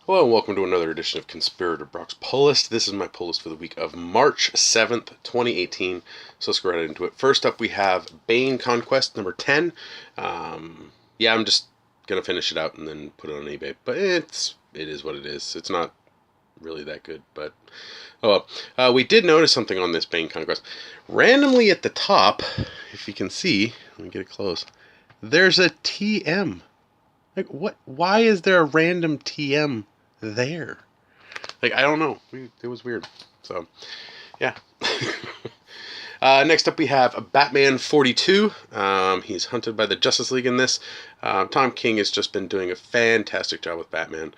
Hello and welcome to another edition of Conspirator Brock's Pull List. This is my pull list for the week of March 7th, 2018. So let's go right into it. First up, we have Bane Conquest number 10. I'm just going to finish it out and then put it on eBay. But it is what it is. It's not really that good, but oh well. We did notice something on this Bane Conquest. Randomly at the top, if you can see, let me get it close, there's a TM. Like, what? Why is there a random TM there? Like, I don't know. It was weird. So, yeah. Next up, we have Batman 42. He's hunted by the Justice League in this. Tom King has just been doing a fantastic job with Batman.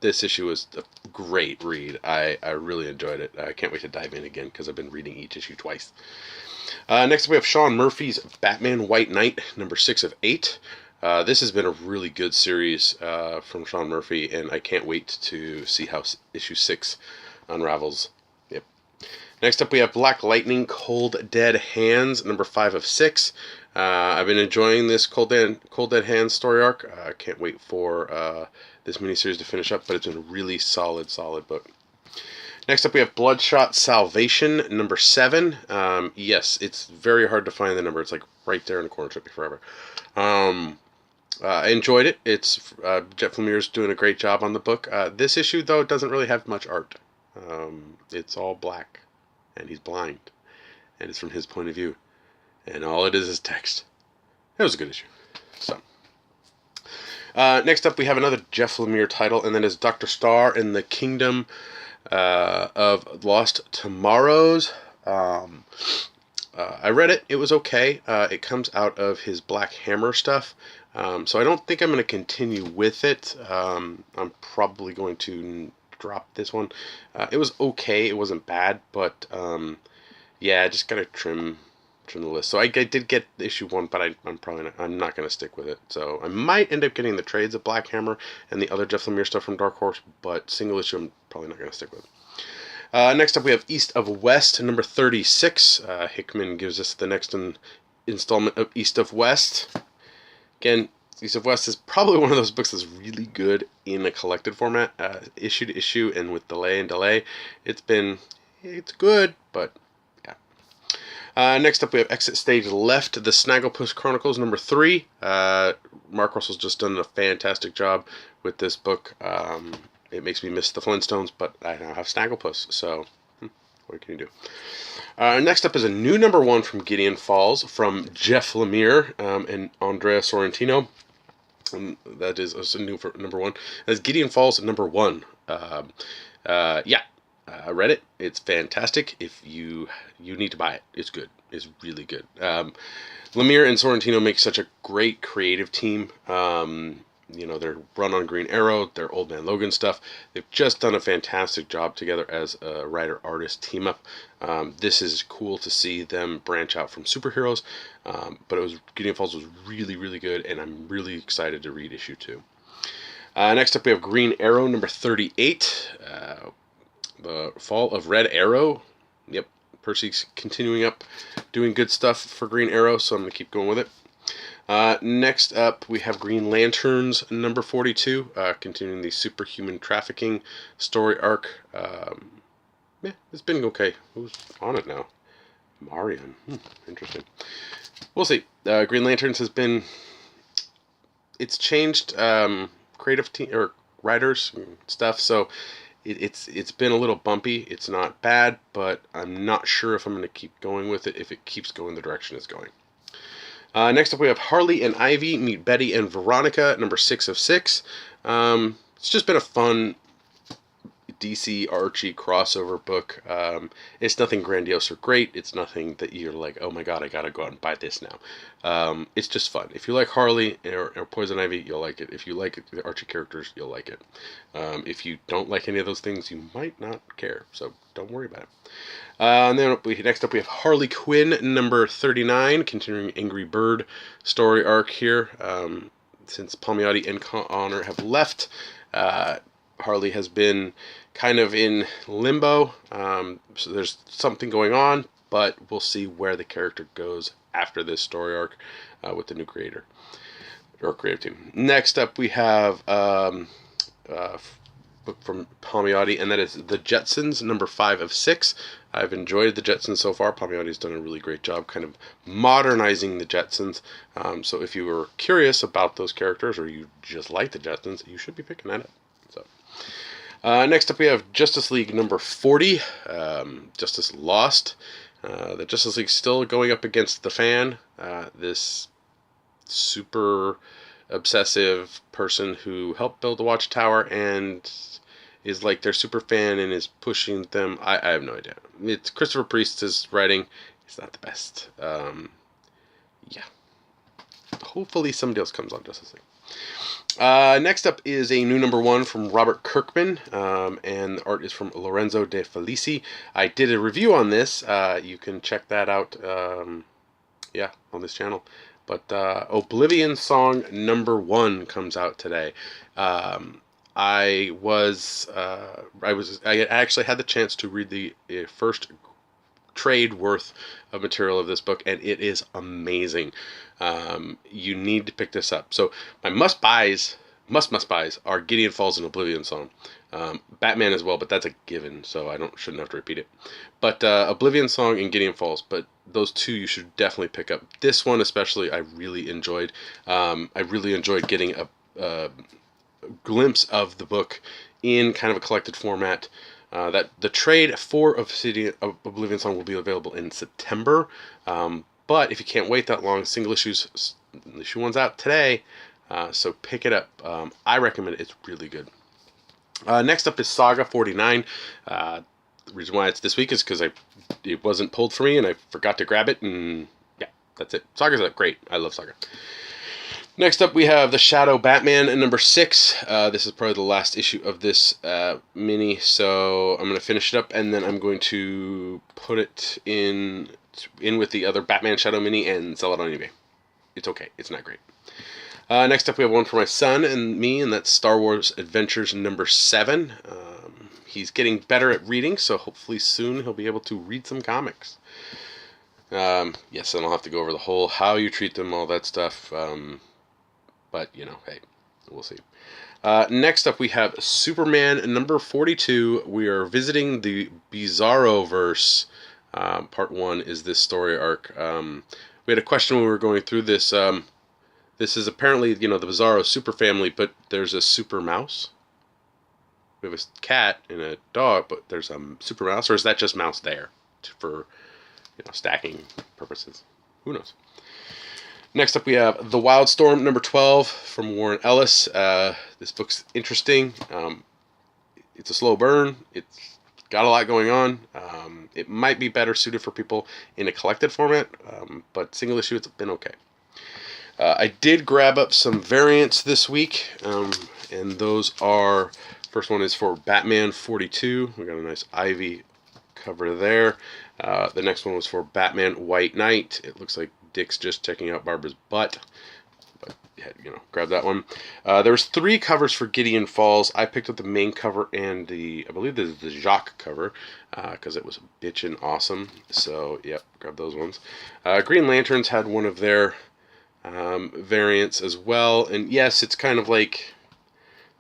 This issue was a great read. I really enjoyed it. I can't wait to dive in again because I've been reading each issue twice. Next up, we have Sean Murphy's Batman White Knight, number 6 of 8. This has been a really good series from Sean Murphy, and I can't wait to see how issue 6 unravels. Yep. Next up, we have Black Lightning, Cold Dead Hands, number 5 of 6. I've been enjoying this Cold Dead Hands story arc. I can't wait for this miniseries to finish up, but it's been a really solid book. Next up, we have Bloodshot Salvation, number 7. Yes, it's very hard to find the number. It's like right there in the corner. It took me forever. I enjoyed it. It's Jeff Lemire's doing a great job on the book. This issue, though, doesn't really have much art. It's all black, and he's blind, and it's from his point of view, and all it is text. It was a good issue. So, next up, we have another Jeff Lemire title, and that is Dr. Starr in the Kingdom of Lost Tomorrows. I read it. It was okay. It comes out of his Black Hammer stuff. So I don't think I'm going to continue with it. I'm probably going to drop this one. It was okay. It wasn't bad, but I just got to trim the list. So I did get issue 1, but I'm not going to stick with it. So I might end up getting the trades of Black Hammer and the other Jeff Lemire stuff from Dark Horse, but single issue I'm probably not going to stick with. Next up, we have East of West, number 36. Hickman gives us the next installment of East of West. Again, East of West is probably one of those books that's really good in a collected format, issue to issue, and with delay. It's good, but yeah. Next up, we have Exit Stage Left, The Snagglepuss Chronicles, number 3. Mark Russell's just done a fantastic job with this book. It makes me miss the Flintstones, but I now have Snagglepuss, so what can you do? Next up is a new number 1 from Gideon Falls from Jeff Lemire and Andrea Sorrentino. That is a new for number 1. That's Gideon Falls number 1. I read it. It's fantastic. If you need to buy it, it's good. It's really good. Lemire and Sorrentino make such a great creative team. Their run on Green Arrow, their Old Man Logan stuff. They've just done a fantastic job together as a writer-artist team-up. This is cool to see them branch out from superheroes, but Gideon Falls was really, really good, and I'm really excited to read issue 2. Next up, we have Green Arrow, number 38. The Fall of Red Arrow. Yep, Percy's continuing up, doing good stuff for Green Arrow, so I'm going to keep going with it. Next up, we have Green Lanterns, number 42, continuing the superhuman trafficking story arc. It's been okay. Who's on it now? Marion. Interesting. We'll see. Green Lanterns it's changed creative team or writers and stuff, so it's been a little bumpy. It's not bad, but I'm not sure if I'm going to keep going with it if it keeps going the direction it's going. Next up, we have Harley and Ivy Meet Betty and Veronica, number 6 of 6. It's just been a fun DC Archie crossover book. It's nothing grandiose or great. It's nothing that you're like, oh my god, I gotta go out and buy this now. It's just fun. If you like Harley or Poison Ivy, you'll like it. If you like the Archie characters, you'll like it. If you don't like any of those things, you might not care. So don't worry about it. And then next up we have Harley Quinn, number 39, continuing Angry Bird story arc here. Since Palmiotti and Connor have left, Harley has been kind of in limbo. So there's something going on, but we'll see where the character goes after this story arc with the new creator or creative team. Next up we have book from Palmiotti, and that is The Jetsons, number 5 of 6. I've enjoyed The Jetsons so far. Palmiotti's done a really great job kind of modernizing The Jetsons. So if you were curious about those characters, or you just like The Jetsons, you should be picking that up. So next up we have Justice League number 40, Justice Lost. The Justice League's still going up against the Fan, this super obsessive person who helped build the Watchtower and is like their super fan and is pushing them. I have no idea. It's Christopher Priest's writing. It's not the best. Yeah. Hopefully somebody else comes on Justice League. Next up is a new number 1 from Robert Kirkman, and the art is from Lorenzo De Felici. I did a review on this. You can check that out, on this channel. But Oblivion Song number 1 comes out today. I actually had the chance to read the first trade worth of material of this book, and it is amazing. You need to pick this up. So my must buys are Gideon Falls and Oblivion Song. Batman as well, but that's a given, so I shouldn't have to repeat it. But Oblivion Song and Gideon Falls, but those two you should definitely pick up. This one especially I really enjoyed. I really enjoyed getting a glimpse of the book in kind of a collected format. That the trade for Oblivion Song will be available in September. But if you can't wait that long, issue one's out today, so pick it up. I recommend it. It's really good. Next up is Saga 49. The reason why it's this week is because it wasn't pulled for me and I forgot to grab it, and yeah, that's it. Saga's great. I love Saga. Next up we have The Shadow Batman number 6. This is probably the last issue of this mini, so I'm going to finish it up and then I'm going to put it in with the other Batman Shadow mini and sell it on eBay. It's okay. It's not great. Next up we have one for my son and me, and that's Star Wars Adventures number 7. He's getting better at reading, so hopefully soon he'll be able to read some comics. Yes, and I'll have to go over the whole how you treat them, all that stuff. But, hey, we'll see. Next up we have Superman number 42. We are visiting the Bizarroverse. Part 1 is this story arc. We had a question when we were going through this. This is apparently, the Bizarro super family, but there's a super mouse. We have a cat and a dog, but there's a super mouse, or is that just mouse there for, stacking purposes? Who knows? Next up we have The Wildstorm number 12 from Warren Ellis. This book's interesting. It's a slow burn. It's got a lot going on. It might be better suited for people in a collected format, but single issue it's been okay. I did grab up some variants this week, and those are, first one is for Batman 42. We got a nice Ivy cover there. The next one was for Batman White Knight. It looks like Dick's just checking out Barbara's butt, but grab that one. There was 3 covers for Gideon Falls. I picked up the main cover and I believe this is the Jacques cover, because it was bitchin' awesome. So yep, grab those ones. Green Lanterns had one of their variants as well, and yes, it's kind of like,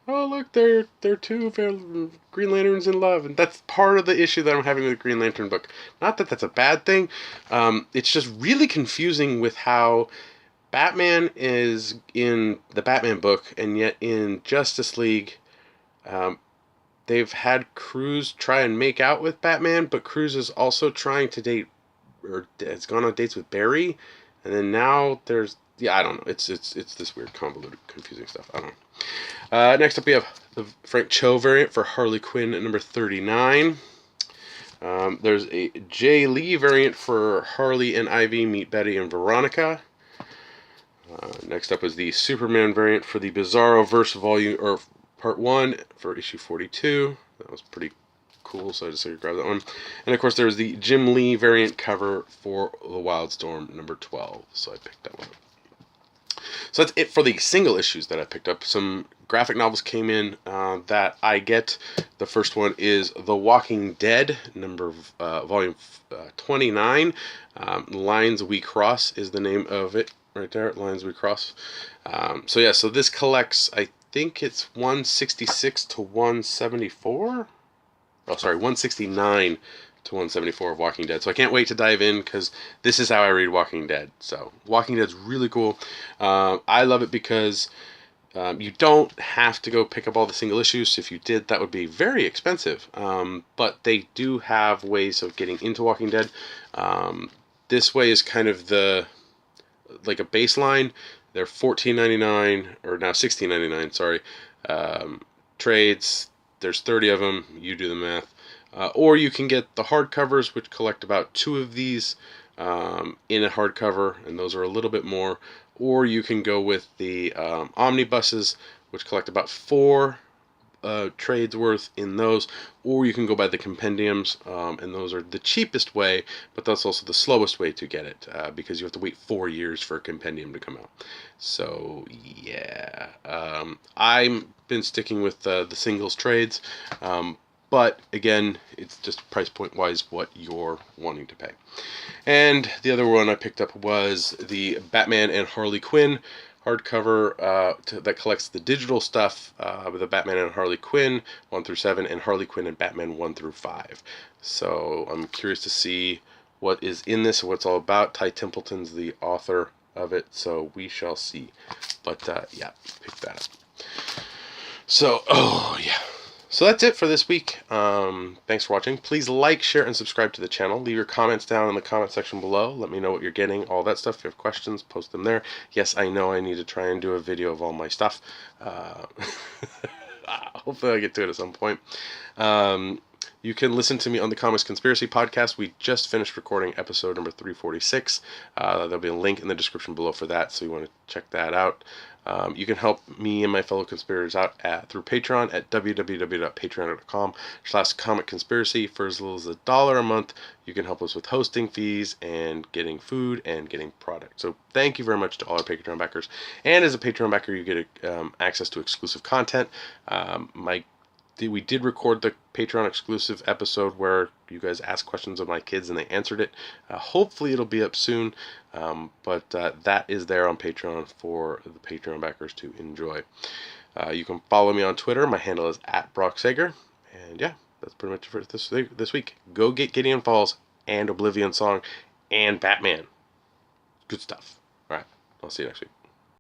oh look, they're 2 Green Lanterns in love, and that's part of the issue that I'm having with the Green Lantern book. Not that that's a bad thing. It's just really confusing with how Batman is in the Batman book, and yet in Justice League, they've had Cruz try and make out with Batman, but Cruz is also trying to date, or has gone on dates with Barry, and then now there's, I don't know. It's this weird, convoluted, confusing stuff. I don't know. Next up, we have the Frank Cho variant for Harley Quinn at number 39. There's a Jay Lee variant for Harley and Ivy Meet Betty and Veronica. Next up is the Superman variant for the Bizarroverse volume, or Part 1 for issue 42. That was pretty cool, so I just grab that one. And of course, there's the Jim Lee variant cover for The Wildstorm number 12. So I picked that one up. So that's it for the single issues that I picked up. Some graphic novels came in that I get. The first one is The Walking Dead, volume 29. Lines We Cross is the name of it right there. Lines We Cross. So this collects, I think it's 166 to 174. Oh, sorry, 169 to 174 of Walking Dead. So I can't wait to dive in because this is how I read Walking Dead. So Walking Dead's really cool. I love it because you don't have to go pick up all the single issues. If you did, that would be very expensive. But they do have ways of getting into Walking Dead. This way is kind of like a baseline. They're $14.99 or now $16.99. Sorry, trades. There's 30 of them. You do the math. Or you can get the hardcovers, which collect about 2 of these in a hardcover, and those are a little bit more. Or you can go with the omnibuses, which collect about 4 trades worth in those. Or you can go by the compendiums, and those are the cheapest way, but that's also the slowest way to get it, because you have to wait 4 years for a compendium to come out. So yeah, I've been sticking with the singles trades. But again, it's just price point wise what you're wanting to pay. And the other one I picked up was the Batman and Harley Quinn hardcover that collects the digital stuff with the Batman and Harley Quinn 1 through 7 and Harley Quinn and Batman 1 through 5. So I'm curious to see what is in this and what it's all about. Ty Templeton's the author of it, so we shall see. But yeah, pick that up. So, oh yeah. So that's it for this week. Thanks for watching. Please like, share, and subscribe to the channel. Leave your comments down in the comment section below. Let me know what you're getting, all that stuff. If you have questions, post them there. Yes, I know I need to try and do a video of all my stuff. Hopefully I'll get to it at some point. You can listen to me on the Comics Conspiracy podcast. We just finished recording episode number 346. There'll be a link in the description below for that, so you want to check that out. You can help me and my fellow conspirators out through Patreon at www.patreon.com/comicconspiracy. For as little as $1 a month, you can help us with hosting fees and getting food and getting product. So thank you very much to all our Patreon backers. And as a Patreon backer, you get access to exclusive content. We did record the Patreon exclusive episode where you guys asked questions of my kids and they answered it. Hopefully it'll be up soon, but that is there on Patreon for the Patreon backers to enjoy. You can follow me on Twitter. My handle is @BrockSager. And yeah, that's pretty much it for this week. Go get Gideon Falls and Oblivion Song and Batman. Good stuff. All right, I'll see you next week.